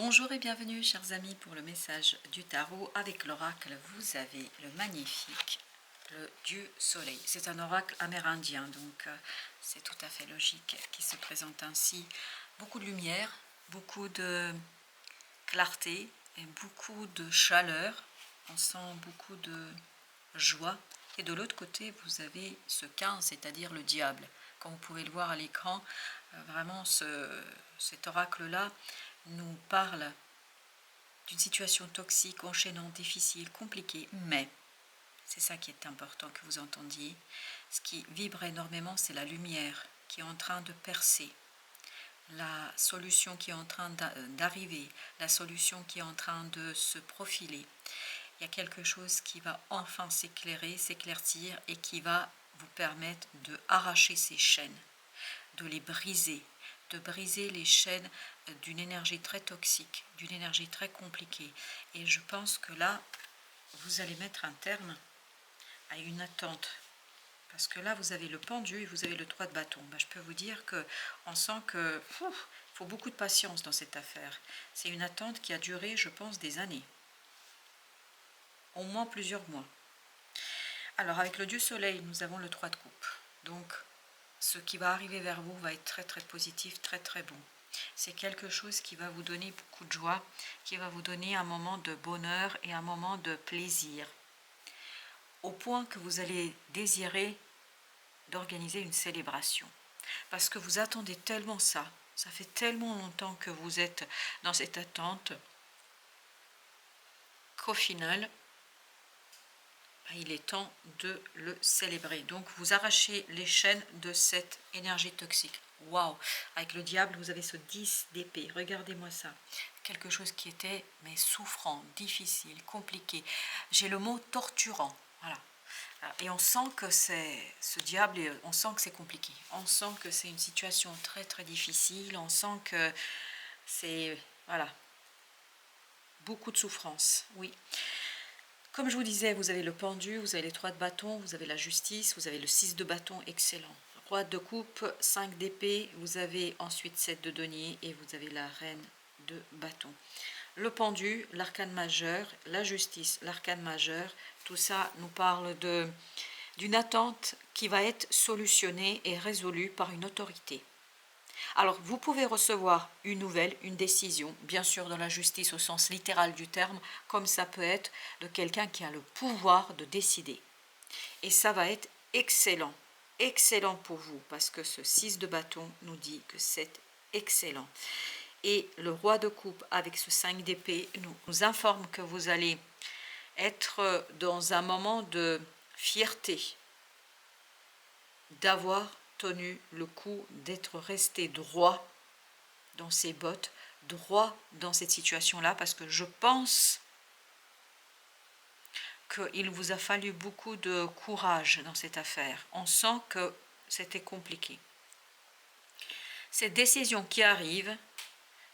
Bonjour et bienvenue chers amis pour le message du tarot. Avec l'oracle, vous avez le magnifique, le Dieu Soleil. C'est un oracle amérindien, donc c'est tout à fait logique qu'il se présente ainsi. Beaucoup de lumière, beaucoup de clarté et beaucoup de chaleur. On sent beaucoup de joie. Et de l'autre côté, vous avez ce 15, c'est-à-dire le diable. Comme vous pouvez le voir à l'écran, vraiment cet oracle-là nous parle d'une situation toxique, enchaînante, difficile, compliquée, mais c'est ça qui est important que vous entendiez. Ce qui vibre énormément, c'est la lumière qui est en train de percer, la solution qui est en train d'arriver, la solution qui est en train de se profiler. Il y a quelque chose qui va enfin s'éclairer, s'éclaircir et qui va vous permettre de arracher ces chaînes, de les briser, de briser les chaînes d'une énergie très toxique, d'une énergie très compliquée. Et je pense que là, vous allez mettre un terme à une attente. Parce que là, vous avez le pendu et vous avez le 3 de bâton. Ben, je peux vous dire qu'on sent que faut beaucoup de patience dans cette affaire. C'est une attente qui a duré, je pense, des années. Au moins plusieurs mois. Alors, avec le Dieu Soleil, nous avons le 3 de coupe. Donc, ce qui va arriver vers vous va être très très positif, très très bon. C'est quelque chose qui va vous donner beaucoup de joie, qui va vous donner un moment de bonheur et un moment de plaisir. Au point que vous allez désirer d'organiser une célébration. Parce que vous attendez tellement ça, ça fait tellement longtemps que vous êtes dans cette attente, qu'au final, il est temps de le célébrer. Donc vous arrachez les chaînes de cette énergie toxique. Waouh! Avec le diable, vous avez ce 10 d'épée. Regardez-moi ça. Quelque chose qui était mais souffrant, difficile, compliqué. J'ai le mot torturant. Voilà. Et on sent que c'est ce diable, on sent que c'est compliqué. On sent que c'est une situation très très difficile. On sent que c'est voilà, beaucoup de souffrance. Oui. Comme je vous disais, vous avez le pendu, vous avez les 3 de bâton, vous avez la justice, vous avez le 6 de bâton, excellent. Roi de coupe, 5 d'épée, vous avez ensuite 7 de denier et vous avez la reine de bâton. Le pendu, l'arcane majeur, la justice, l'arcane majeur, tout ça nous parle d'une attente qui va être solutionnée et résolue par une autorité. Alors, vous pouvez recevoir une nouvelle, une décision, bien sûr dans la justice au sens littéral du terme, comme ça peut être de quelqu'un qui a le pouvoir de décider. Et ça va être excellent, excellent pour vous, parce que ce 6 de bâton nous dit que c'est excellent. Et le roi de coupe avec ce 5 d'épée nous informe que vous allez être dans un moment de fierté, d'avoir tenu le coup, d'être resté droit dans ses bottes, droit dans cette situation-là, parce que je pense qu'il vous a fallu beaucoup de courage dans cette affaire. On sent que c'était compliqué. Cette décision qui arrive,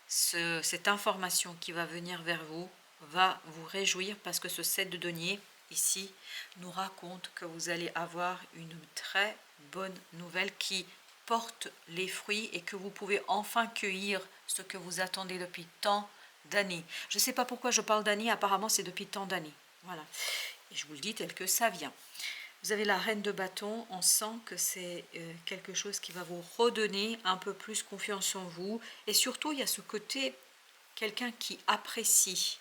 cette information qui va venir vers vous, va vous réjouir parce que ce 7 de denier, ici, nous raconte que vous allez avoir une très bonne nouvelle qui porte les fruits et que vous pouvez enfin cueillir ce que vous attendez depuis tant d'années. Je ne sais pas pourquoi je parle d'années, apparemment c'est depuis tant d'années. Voilà. Et je vous le dis tel que ça vient. Vous avez la reine de bâton, on sent que c'est quelque chose qui va vous redonner un peu plus confiance en vous. Et surtout, il y a ce côté, quelqu'un qui apprécie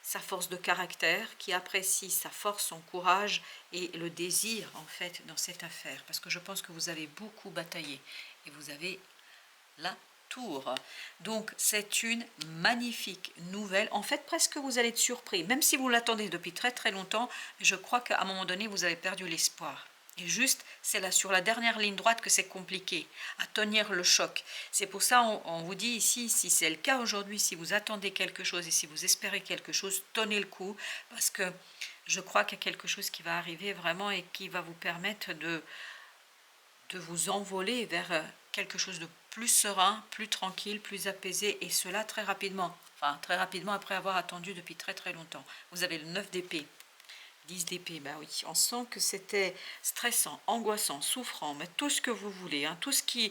sa force de caractère, qui apprécie sa force, son courage et le désir en fait dans cette affaire. Parce que je pense que vous avez beaucoup bataillé et vous avez la tour. Donc c'est une magnifique nouvelle. En fait presque vous allez être surpris, même si vous l'attendez depuis très très longtemps. Je crois qu'à un moment donné vous avez perdu l'espoir. Et juste, c'est là sur la dernière ligne droite que c'est compliqué à tenir le choc. C'est pour ça on vous dit ici, si c'est le cas aujourd'hui, si vous attendez quelque chose et si vous espérez quelque chose, tenez le coup, parce que je crois qu'il y a quelque chose qui va arriver vraiment et qui va vous permettre de vous envoler vers quelque chose de plus serein, plus tranquille, plus apaisé, et cela très rapidement. Enfin, très rapidement après avoir attendu depuis très très longtemps. Vous avez le 9 d'épée. 10 d'épée, bah oui, on sent que c'était stressant, angoissant, souffrant, mais tout ce que vous voulez, hein, tout ce qui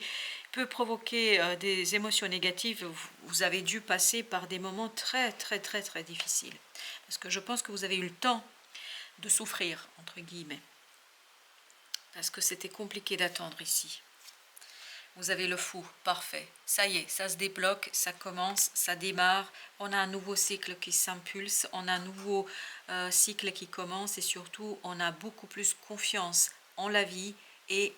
peut provoquer des émotions négatives, vous avez dû passer par des moments très très très très difficiles. Parce que je pense que vous avez eu le temps de souffrir, entre guillemets. Parce que c'était compliqué d'attendre ici. Vous avez le fou, parfait. Ça y est, ça se débloque, ça commence, ça démarre. On a un nouveau cycle qui s'impulse, on a un nouveau cycle qui commence et surtout, on a beaucoup plus confiance en la vie et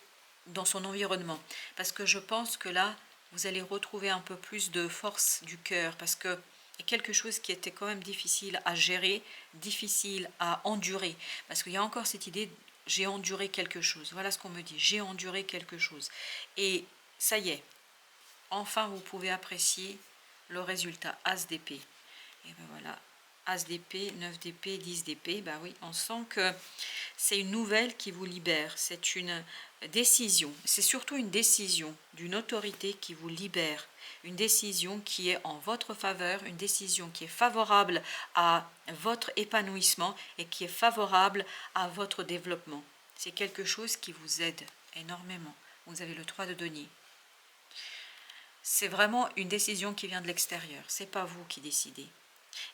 dans son environnement. Parce que je pense que là, vous allez retrouver un peu plus de force du cœur parce que il y a quelque chose qui était quand même difficile à gérer, difficile à endurer. Parce qu'il y a encore cette idée, j'ai enduré quelque chose. Voilà ce qu'on me dit, j'ai enduré quelque chose. Et ça y est, enfin vous pouvez apprécier le résultat. As d'épée. Et ben voilà, As d'épée, 9 d'épée, 10 d'épée. Ben oui, on sent que c'est une nouvelle qui vous libère. C'est une décision. C'est surtout une décision d'une autorité qui vous libère. Une décision qui est en votre faveur, une décision qui est favorable à votre épanouissement et qui est favorable à votre développement. C'est quelque chose qui vous aide énormément. Vous avez le 3 de denier. C'est vraiment une décision qui vient de l'extérieur. Ce n'est pas vous qui décidez.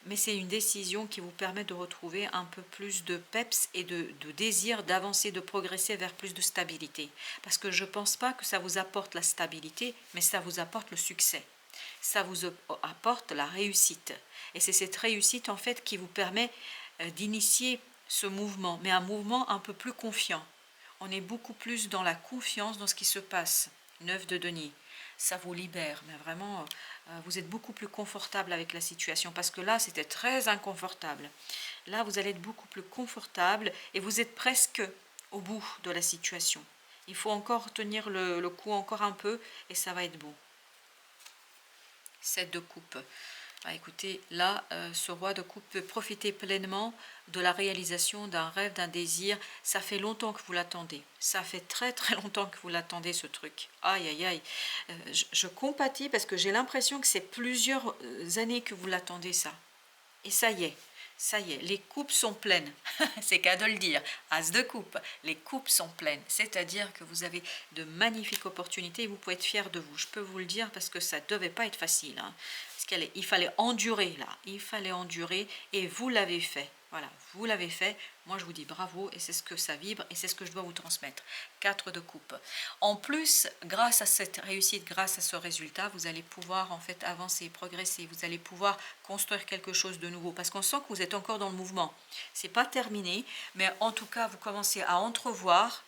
Mais c'est une décision qui vous permet de retrouver un peu plus de peps et de désir d'avancer, de progresser vers plus de stabilité. Parce que je ne pense pas que ça vous apporte la stabilité, mais ça vous apporte le succès. Ça vous apporte la réussite. Et c'est cette réussite en fait qui vous permet d'initier ce mouvement, mais un mouvement un peu plus confiant. On est beaucoup plus dans la confiance dans ce qui se passe. 9 de denier. Ça vous libère, mais vraiment, vous êtes beaucoup plus confortable avec la situation, parce que là, c'était très inconfortable. Là, vous allez être beaucoup plus confortable, et vous êtes presque au bout de la situation. Il faut encore tenir le coup encore un peu, et ça va être bon. 7 de coupe. Ah, écoutez, là, ce roi de coupe peut profiter pleinement de la réalisation d'un rêve, d'un désir. Ça fait longtemps que vous l'attendez. Ça fait très très longtemps que vous l'attendez, ce truc. Aïe, aïe, aïe. Je compatis parce que j'ai l'impression que c'est plusieurs années que vous l'attendez, ça. Et ça y est, les coupes sont pleines. C'est qu'à de le dire. As de coupe, les coupes sont pleines. C'est-à-dire que vous avez de magnifiques opportunités et vous pouvez être fiers de vous. Je peux vous le dire parce que ça ne devait pas être facile. Hein. Il fallait endurer là, il fallait endurer et vous l'avez fait. Voilà, vous l'avez fait. Moi, je vous dis bravo et c'est ce que ça vibre et c'est ce que je dois vous transmettre. 4 de coupe. En plus, grâce à cette réussite, grâce à ce résultat, vous allez pouvoir en fait avancer, progresser. Vous allez pouvoir construire quelque chose de nouveau parce qu'on sent que vous êtes encore dans le mouvement. C'est pas terminé, mais en tout cas, vous commencez à entrevoir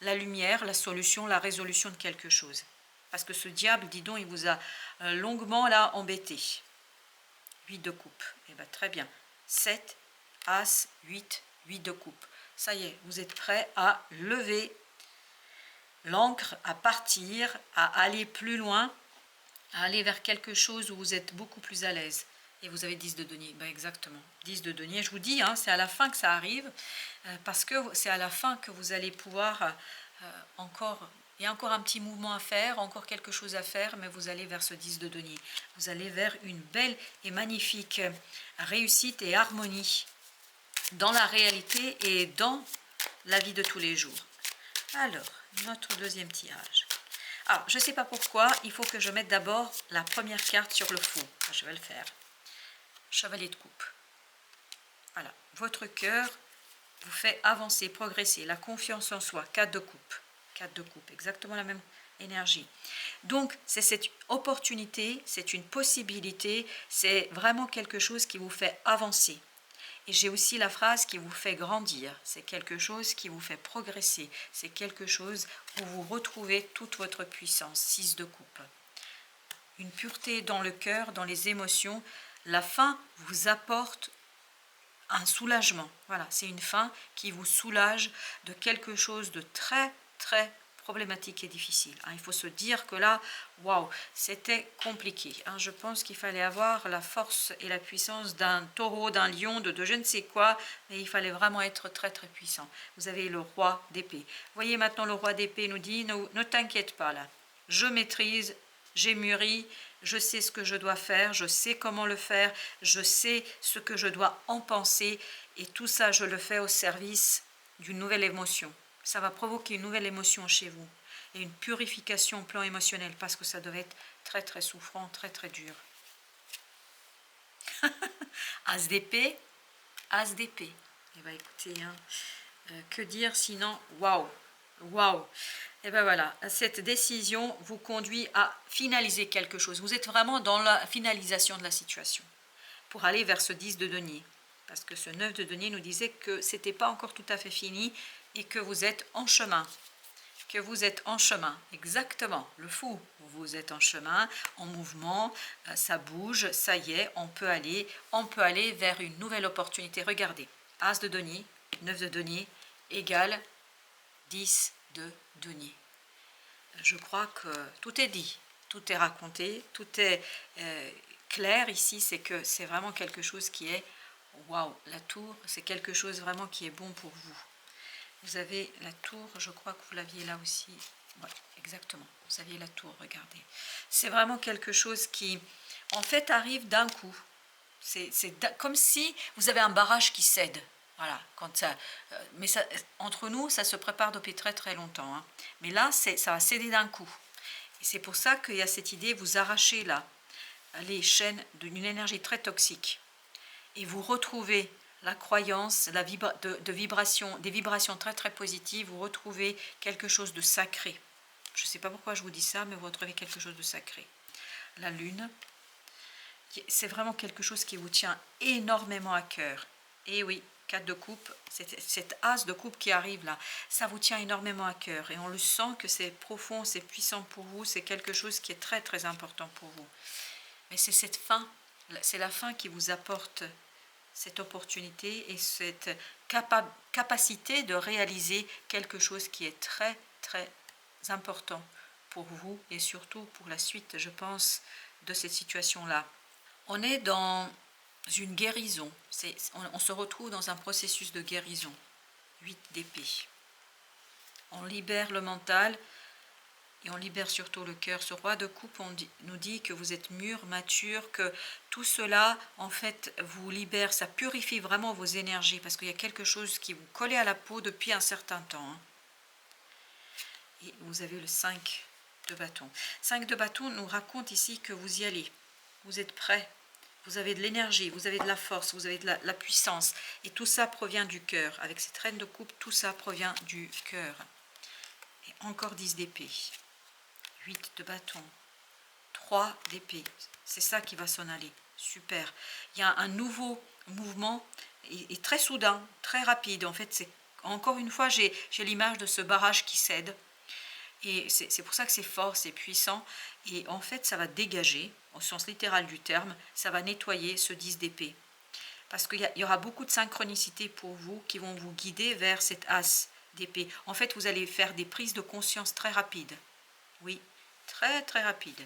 la lumière, la solution, la résolution de quelque chose. Parce que ce diable, dis donc, il vous a longuement là embêté. 8 de coupe. Eh bien, très bien. 7, As, 8, 8 de coupe. Ça y est, vous êtes prêt à lever l'ancre, à partir, à aller plus loin, à aller vers quelque chose où vous êtes beaucoup plus à l'aise. Et vous avez 10 de denier. Ben exactement. 10 de denier. Je vous dis, hein, c'est à la fin que ça arrive, parce que c'est à la fin que vous allez pouvoir encore... Il y a encore un petit mouvement à faire, encore quelque chose à faire, mais vous allez vers ce 10 de denier. Vous allez vers une belle et magnifique réussite et harmonie dans la réalité et dans la vie de tous les jours. Alors, notre deuxième tirage. Alors, je ne sais pas pourquoi, il faut que je mette d'abord la première carte sur le fond. Je vais le faire. Chevalier de coupe. Voilà, votre cœur vous fait avancer, progresser, la confiance en soi, 4 de coupe. 4 de coupe, exactement la même énergie. Donc, c'est cette opportunité, c'est une possibilité, c'est vraiment quelque chose qui vous fait avancer. Et j'ai aussi la phrase qui vous fait grandir, c'est quelque chose qui vous fait progresser, c'est quelque chose où vous retrouvez toute votre puissance, 6 de coupe. Une pureté dans le cœur, dans les émotions, la fin vous apporte un soulagement. Voilà, c'est une fin qui vous soulage de quelque chose de très très problématique et difficile. Il faut se dire que là, waouh, c'était compliqué. Je pense qu'il fallait avoir la force et la puissance d'un taureau, d'un lion, de je ne sais quoi, mais il fallait vraiment être très très puissant. Vous avez le roi d'épée. Voyez maintenant, le roi d'épée nous dit, ne t'inquiète pas là, je maîtrise, j'ai mûri, je sais ce que je dois faire, je sais comment le faire, je sais ce que je dois en penser Et tout ça, je le fais au service d'une nouvelle émotion. Ça va provoquer une nouvelle émotion chez vous. Et une purification au plan émotionnel, parce que ça devait être très très souffrant, très très dur. As d'épée, As d'épée. Eh bien écoutez, hein, que dire sinon, waouh, waouh. Et bien voilà, cette décision vous conduit à finaliser quelque chose. Vous êtes vraiment dans la finalisation de la situation pour aller vers ce 10 de denier. Parce que ce 9 de denier nous disait que ce n'était pas encore tout à fait fini et que vous êtes en chemin. Que vous êtes en chemin, exactement, le fou, vous êtes en chemin, en mouvement, ça bouge, ça y est, on peut aller vers une nouvelle opportunité. Regardez, As de denier, 9 de denier, égale 10 de denier. Je crois que tout est dit, tout est raconté, tout est clair ici, c'est que c'est vraiment quelque chose qui est, waouh, la tour, c'est quelque chose vraiment qui est bon pour vous. Vous avez la tour, je crois que vous l'aviez là aussi. Oui, exactement. Vous aviez la tour, regardez. C'est vraiment quelque chose qui, en fait, arrive d'un coup. C'est comme si vous avez un barrage qui cède. Voilà. Quand ça, mais ça, entre nous, ça se prépare depuis très très longtemps. Hein. Mais là, ça va céder d'un coup. Et c'est pour ça qu'il y a cette idée, vous arrachez là les chaînes d'une énergie très toxique. Et vous retrouvez la croyance de vibration, des vibrations très très positives, vous retrouvez quelque chose de sacré. Je ne sais pas pourquoi je vous dis ça, mais vous retrouvez quelque chose de sacré. La lune, c'est vraiment quelque chose qui vous tient énormément à cœur. Et oui, 4 de coupe, cet as de coupe qui arrive là, ça vous tient énormément à cœur. Et on le sent que c'est profond, c'est puissant pour vous, c'est quelque chose qui est très très important pour vous. Mais c'est cette fin, c'est la fin qui vous apporte cette opportunité et cette capacité de réaliser quelque chose qui est très très important pour vous et surtout pour la suite, je pense, de cette situation-là. On est dans une guérison, on se retrouve dans un processus de guérison. 8 d'épée. On libère le mental et on libère surtout le cœur. Ce roi de coupe nous dit que vous êtes mûr, mature, que tout cela, en fait, vous libère. Ça purifie vraiment vos énergies parce qu'il y a quelque chose qui vous colle à la peau depuis un certain temps. Hein. Et vous avez le 5 de bâton. 5 de bâton nous raconte ici que vous y allez. Vous êtes prêt. Vous avez de l'énergie, vous avez de la force, vous avez de la puissance. Et tout ça provient du cœur. Avec cette reine de coupe, tout ça provient du cœur. Et encore 10 d'épée. 8 de bâton, 3 d'épée, c'est ça qui va s'en aller, super. Il y a un nouveau mouvement et très soudain, très rapide. En fait, c'est encore une fois, j'ai l'image de ce barrage qui cède. Et c'est pour ça que c'est fort, c'est puissant. Et en fait, ça va dégager, au sens littéral du terme, ça va nettoyer ce 10 d'épée. Parce qu'il y aura beaucoup de synchronicité pour vous qui vont vous guider vers cet as d'épée. En fait, vous allez faire des prises de conscience très rapides. Oui, très très rapide.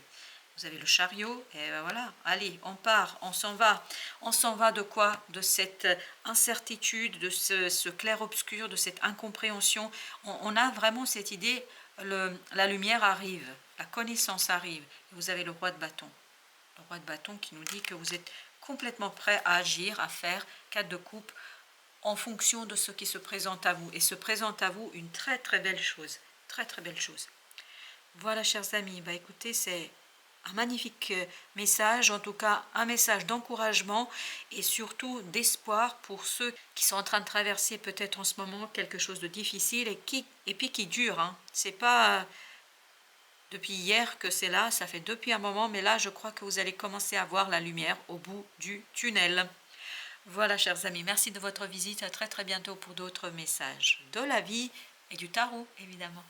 Vous avez le chariot, et ben voilà, allez, on part, on s'en va. On s'en va de quoi? De cette incertitude, de ce clair-obscur, de cette incompréhension. On a vraiment cette idée, la lumière arrive, la connaissance arrive. Et vous avez le roi de bâton. Le roi de bâton qui nous dit que vous êtes complètement prêt à agir, à faire 4 de coupe en fonction de ce qui se présente à vous. Et se présente à vous une très très belle chose, très très belle chose. Voilà, chers amis, bah écoutez, c'est un magnifique message, en tout cas un message d'encouragement et surtout d'espoir pour ceux qui sont en train de traverser peut-être en ce moment quelque chose de difficile et puis qui dure. Hein. C'est pas depuis hier que c'est là, ça fait depuis un moment, mais là je crois que vous allez commencer à voir la lumière au bout du tunnel. Voilà, chers amis, merci de votre visite, à très très bientôt pour d'autres messages de la vie et du tarot, évidemment.